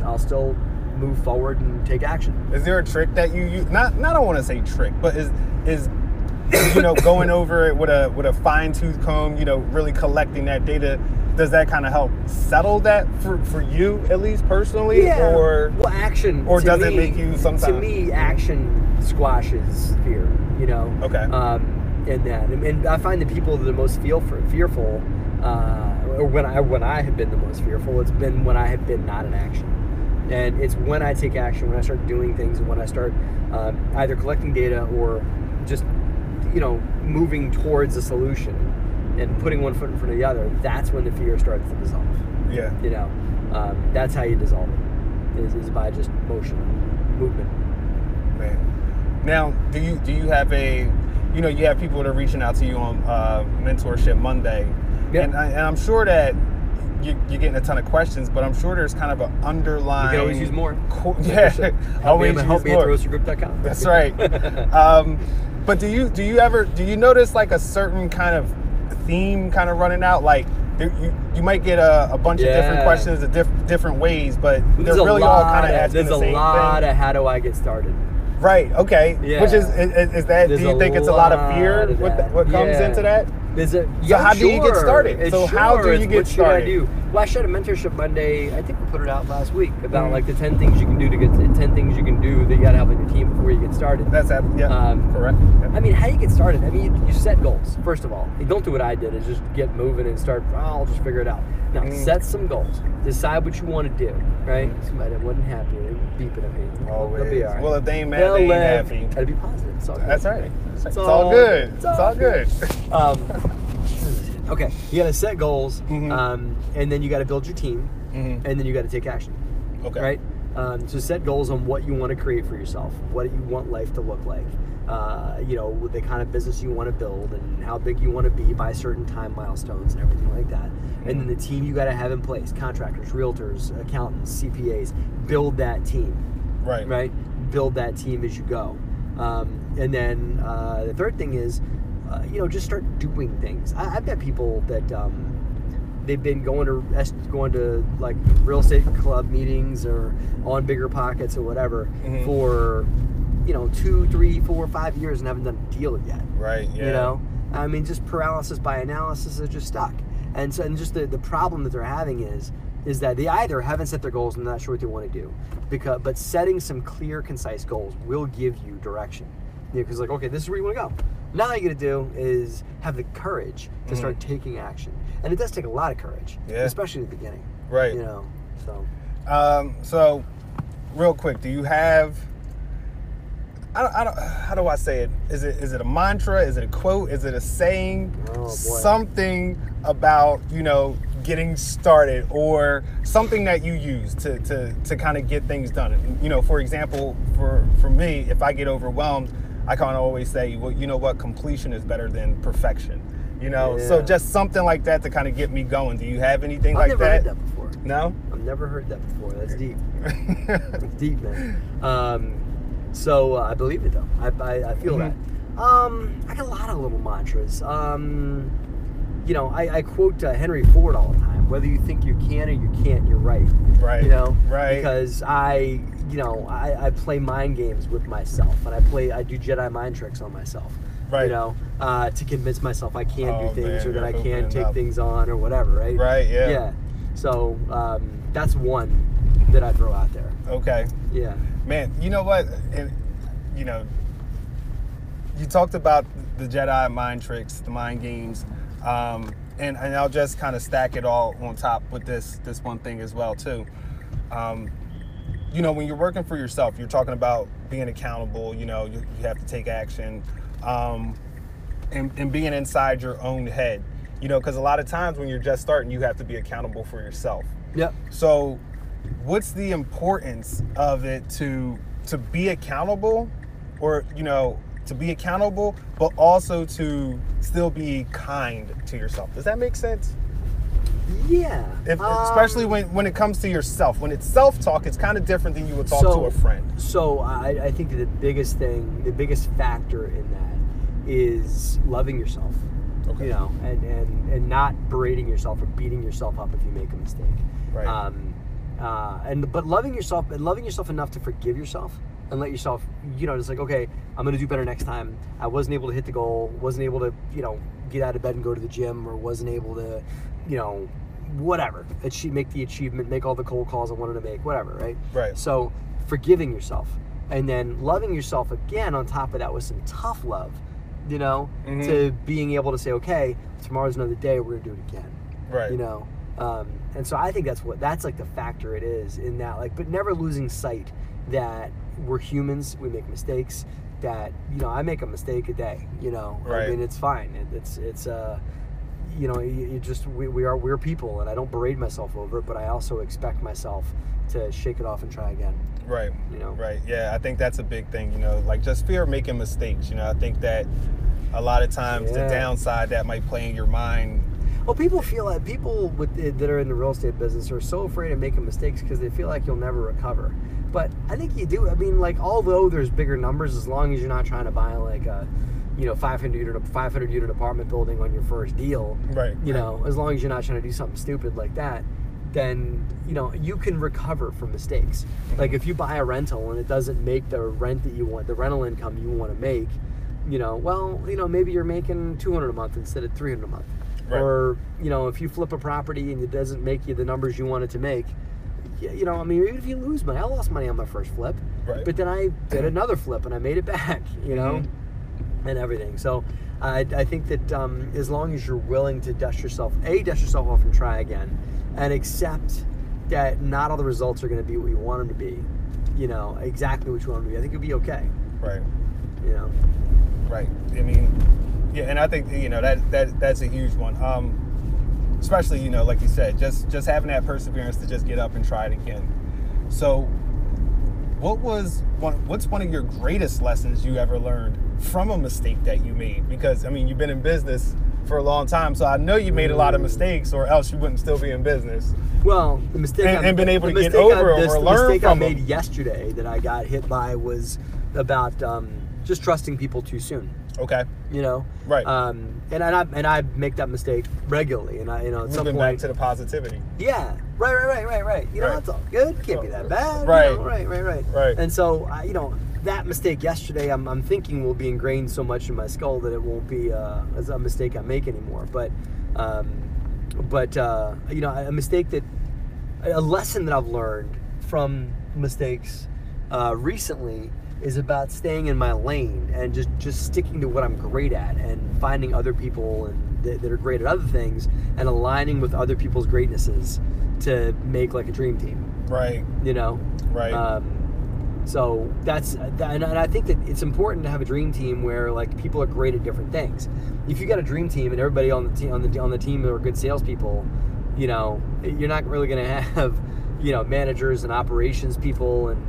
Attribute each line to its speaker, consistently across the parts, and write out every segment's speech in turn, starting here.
Speaker 1: I'll still move forward and take action.
Speaker 2: Is there a trick that you use? Not I don't want to say trick, but is going over it with a fine-tooth comb, really collecting that data, does that kind of help settle that for you, at least personally?
Speaker 1: Yeah.
Speaker 2: Or
Speaker 1: action.
Speaker 2: Or does it make you sometimes?
Speaker 1: To me, action squashes fear.
Speaker 2: Okay.
Speaker 1: And I find the people that are most fearful, or when I have been the most fearful, it's been when I have been not in action. And it's when I take action, when I start doing things, and when I start either collecting data or just, moving towards a solution and putting one foot in front of the other, that's when the fear starts to dissolve.
Speaker 2: Yeah.
Speaker 1: That's how you dissolve it, is by just movement.
Speaker 2: Man. Now, do you have you have people that are reaching out to you on Mentorship Monday.
Speaker 1: Yeah.
Speaker 2: And I'm sure that you're getting a ton of questions, but I'm sure there's kind of an underlying...
Speaker 1: You can always use more.
Speaker 2: Help me at
Speaker 1: DeRosaGroup.com.
Speaker 2: That's right. But do you notice like a certain kind of theme kind of running out? Like you might get a bunch of different questions different ways, but they're really all kind of asking the same thing.
Speaker 1: There's a lot of how do I get started?
Speaker 2: Right. Okay. Yeah. Which is that? Do you think it's a lot of fear? What comes into that? How do you get started? How do you get started?
Speaker 1: I do? Well, I shared a mentorship Monday. I think we put it out last week about like the 10 things you can do to get 10 things you can do that you got to have on your team before you get started.
Speaker 2: That's correct. Yep.
Speaker 1: I mean, how you get started? I mean, you set goals first of all. You don't do what I did, is just get moving and start. I'll just figure it out. Now, set some goals. Decide what you want to do. Right? Somebody that wasn't happy, they were beeping at me.
Speaker 2: Always.
Speaker 1: They'll be all right.
Speaker 2: Well, if they ain't mad, they ain't happy.
Speaker 1: Gotta be positive. It's all good.
Speaker 2: That's right. It's all good. It's all good.
Speaker 1: Okay, you got to set goals, and then you got to build your team, and then you got to take action.
Speaker 2: Okay.
Speaker 1: Right? So set goals on what you want to create for yourself, what you want life to look like, the kind of business you want to build, and how big you want to be by certain time milestones and everything like that. And then the team you got to have in place: contractors, realtors, accountants, CPAs. Build that team.
Speaker 2: Right.
Speaker 1: Right. Build that team as you go, and then the third thing is. Just start doing things. I've got people that they've been going to like real estate club meetings or on BiggerPockets or whatever for 2, 3, 4, 5 years and haven't done a deal yet.
Speaker 2: Right. Yeah.
Speaker 1: I mean, just paralysis by analysis is just stuck. And so, just the problem that they're having is that they either haven't set their goals and not sure what they want to do, but setting some clear, concise goals will give you direction. Because okay, this is where you want to go. Now all you got to do is have the courage to start taking action, and it does take a lot of courage, especially at the beginning.
Speaker 2: Right. So, real quick, do you have? I don't. How do I say it? Is it a mantra? Is it a quote? Is it a saying?
Speaker 1: Oh, boy.
Speaker 2: Something about getting started, or something that you use to kind of get things done. For example, for me, if I get overwhelmed, I kind of always say, well, you know what? Completion is better than perfection. So just something like that to kind of get me going. Do you have anything like that?
Speaker 1: I've never heard that before.
Speaker 2: No?
Speaker 1: I've never heard that before. That's deep. That's deep, man. So I believe it though. I feel that. I got a lot of little mantras. I quote Henry Ford all the time. Whether you think you can or you can't, you're right.
Speaker 2: Right. Right.
Speaker 1: Because I play mind games with myself, and I do Jedi mind tricks on myself.
Speaker 2: Right.
Speaker 1: To convince myself I can do things, or that I can take
Speaker 2: enough.
Speaker 1: things on, or whatever. Right.
Speaker 2: Right. Yeah.
Speaker 1: Yeah. So that's one that I throw out there.
Speaker 2: Okay.
Speaker 1: Yeah.
Speaker 2: Man, you know what? And, you talked about the Jedi mind tricks, the mind games. And I'll just kind of stack it all on top with this one thing as well too. When you're working for yourself, you're talking about being accountable. You have to take action, and being inside your own head. Because a lot of times when you're just starting, you have to be accountable for yourself.
Speaker 1: Yep.
Speaker 2: So, what's the importance of it to be accountable, or to be accountable, but also to still be kind to yourself? Does that make sense?
Speaker 1: Yeah.
Speaker 2: Especially when it comes to yourself. When it's self-talk, it's kind of different than you would talk to a friend.
Speaker 1: So I think that the biggest factor in that is loving yourself.
Speaker 2: Okay.
Speaker 1: And not berating yourself or beating yourself up if you make a mistake.
Speaker 2: Right.
Speaker 1: But loving yourself enough to forgive yourself and let yourself, just like, okay, I'm going to do better next time. I wasn't able to hit the goal, wasn't able to, get out of bed and go to the gym, or wasn't able to, whatever. Make the achievement, make all the cold calls I wanted to make, whatever, right?
Speaker 2: Right.
Speaker 1: So forgiving yourself and then loving yourself again on top of that with some tough love, to being able to say, okay, tomorrow's another day, we're going to do it again.
Speaker 2: Right.
Speaker 1: And so I think that's like the factor it is in that, like, but never losing sight that we're humans, we make mistakes, that, I make a mistake a day,
Speaker 2: Right.
Speaker 1: I mean, it's fine. We're people, and I don't berate myself over it, but I also expect myself to shake it off and try again.
Speaker 2: Right. Right. Yeah, I think that's a big thing, like just fear of making mistakes. I think that a lot of times the downside that might play in your mind.
Speaker 1: Well, people feel like that are in the real estate business are so afraid of making mistakes because they feel like you'll never recover. But I think you do. I mean, like, although there's bigger numbers, as long as you're not trying to buy like a 500 unit apartment building on your first deal,
Speaker 2: right?
Speaker 1: As long as you're not trying to do something stupid like that, then you can recover from mistakes. Mm-hmm. Like if you buy a rental and it doesn't make the rent that you want, the rental income you want to make, maybe you're making $200 a month instead of $300 a month.
Speaker 2: Right.
Speaker 1: Or if you flip a property and it doesn't make you the numbers you want it to make, even if you lose money, I lost money on my first flip,
Speaker 2: right.
Speaker 1: But then I did another flip and I made it back,
Speaker 2: Mm-hmm.
Speaker 1: and everything. So I think that as long as you're willing to dust yourself off and try again, and accept that not all the results are going to be what you want them to be, exactly what you want them to be, I think you'll be okay.
Speaker 2: Right. Right. I mean, yeah, and I think that's a huge one. Especially, like you said, just having that perseverance to just get up and try it again. So, what's one of your greatest lessons you ever learned from a mistake that you made? Because you've been in business for a long time, so I know you made a lot of mistakes, or else you wouldn't still be in business.
Speaker 1: Well, the mistake
Speaker 2: and been able to get over or learn from.
Speaker 1: The mistake I made yesterday that I got hit by was about just trusting people too soon.
Speaker 2: Okay. Right.
Speaker 1: And I make that mistake regularly, and at some point
Speaker 2: back to the positivity.
Speaker 1: Yeah. Right. That's all good. Can't be that bad.
Speaker 2: Right.
Speaker 1: Right. And so that mistake yesterday, I'm thinking will be ingrained so much in my skull that it won't be a mistake I make anymore. But a lesson that I've learned from mistakes recently is about staying in my lane and just sticking to what I'm great at, and finding other people that are great at other things and aligning with other people's greatnesses to make like a dream team.
Speaker 2: Right. Right.
Speaker 1: So and I think that it's important to have a dream team where like people are great at different things. If you got a dream team and everybody on the team are good salespeople, you're not really going to have managers and operations people and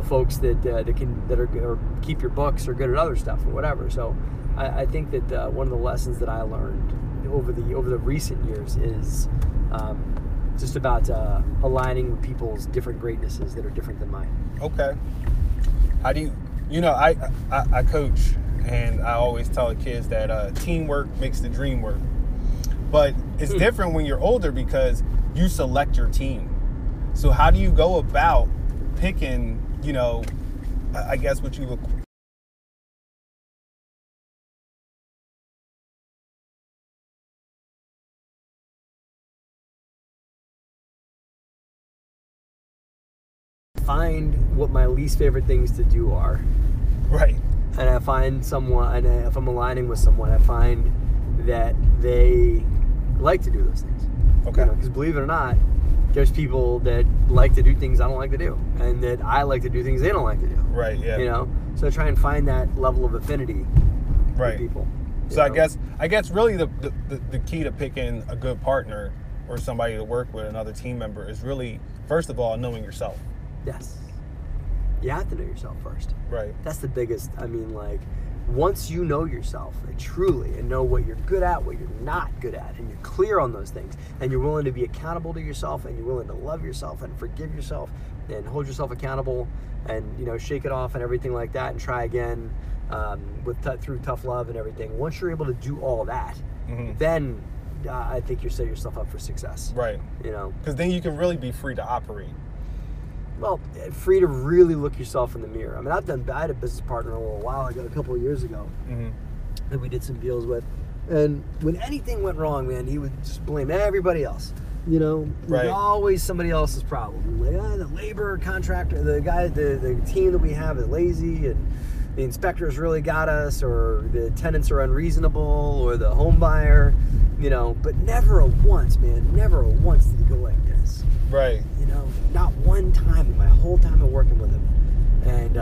Speaker 1: folks that keep your books or good at other stuff or whatever. So I think that one of the lessons that I learned over the recent years is just about aligning with people's different greatnesses that are different than mine.
Speaker 2: Okay. How do you I coach, and I always tell the kids that teamwork makes the dream work. But it's different when you're older because you select your team. So how do you go about picking, I guess what you would
Speaker 1: find what my least favorite things to do are.
Speaker 2: Right.
Speaker 1: And I find someone, and if I'm aligning with someone, I find that they like to do those things.
Speaker 2: Okay.
Speaker 1: Because believe it or not, there's people that like to do things I don't like to do, and that I like to do things they don't like to do.
Speaker 2: Right. Yeah.
Speaker 1: So I try and find that level of affinity
Speaker 2: with
Speaker 1: people.
Speaker 2: So I guess really the key to picking a good partner or somebody to work with, another team member, is really, first of all, knowing yourself.
Speaker 1: Yes. You have to know yourself first.
Speaker 2: Right.
Speaker 1: That's the biggest. Once you know yourself truly and know what you're good at, what you're not good at, and you're clear on those things, and you're willing to be accountable to yourself, and you're willing to love yourself and forgive yourself and hold yourself accountable, and shake it off and everything like that, and try again through tough love and everything. Once you're able to do all that, then I think you set yourself up for success.
Speaker 2: Right.
Speaker 1: You know,
Speaker 2: because then you can really be free to operate.
Speaker 1: Well, free to really look yourself in the mirror. I mean, I had a business partner a little while ago, a couple of years ago, that we did some deals with. And when anything went wrong, man, he would just blame everybody else. You know, it was always somebody else's problem. Like, the labor contractor, the guy, the team that we have is lazy, and the inspectors really got us, or the tenants are unreasonable, or the home buyer, you know. But never once did he go like this.
Speaker 2: Right.
Speaker 1: You know, not one time in my whole time of working with him. And,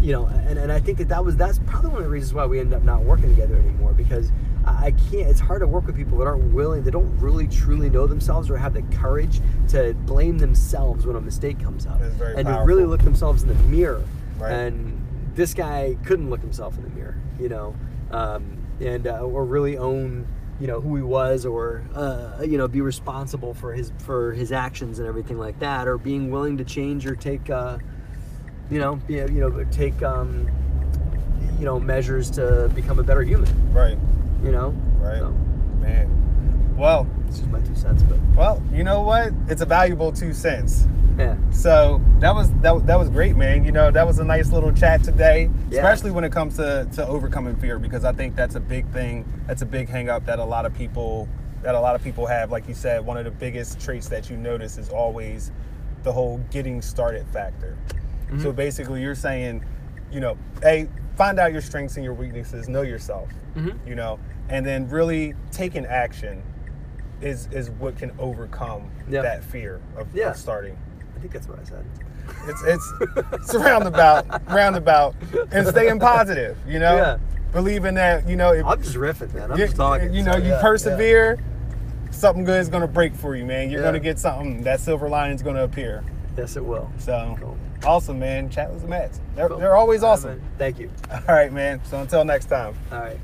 Speaker 1: you know, and I think that's probably one of the reasons why we end up not working together anymore, because I can't, it's hard to work with people that aren't willing, that don't really truly know themselves or have the courage to blame themselves when a mistake comes up.
Speaker 2: It's very
Speaker 1: and
Speaker 2: powerful.
Speaker 1: to really look themselves in the mirror.
Speaker 2: Right.
Speaker 1: And this guy couldn't look himself in the mirror, you know, or really own, you know, who he was, or you know, be responsible for his actions and everything like that, or being willing to change or take measures to become a better human.
Speaker 2: Right.
Speaker 1: You know.
Speaker 2: Right.
Speaker 1: So,
Speaker 2: man. Well,
Speaker 1: this is my 2 cents, but
Speaker 2: well, you know what? It's a valuable 2 cents.
Speaker 1: yeah.
Speaker 2: So that was great, man. You know, that was a nice little chat today, especially when it comes to overcoming fear, because I think that's a big thing. That's a big hang up that a lot of people have. Like you said, one of the biggest traits that you notice is always the whole getting started factor. So basically you're saying, you know, find out your strengths and your weaknesses, know yourself, you know, and then really taking action is what can overcome that fear of starting.
Speaker 1: I think that's what I said.
Speaker 2: It's roundabout, and staying positive, you know. Yeah. Believing that, you know,
Speaker 1: I'm just riffing, man. I'm just talking.
Speaker 2: You know, you persevere, something good is going to break for you, man. You're going to get something. That silver lining is going to appear.
Speaker 1: Yes, it will.
Speaker 2: So,
Speaker 1: cool.
Speaker 2: Awesome, man. Chat with the Mets. They're always awesome.
Speaker 1: Thank you.
Speaker 2: All right, man. So until next time.
Speaker 1: All right.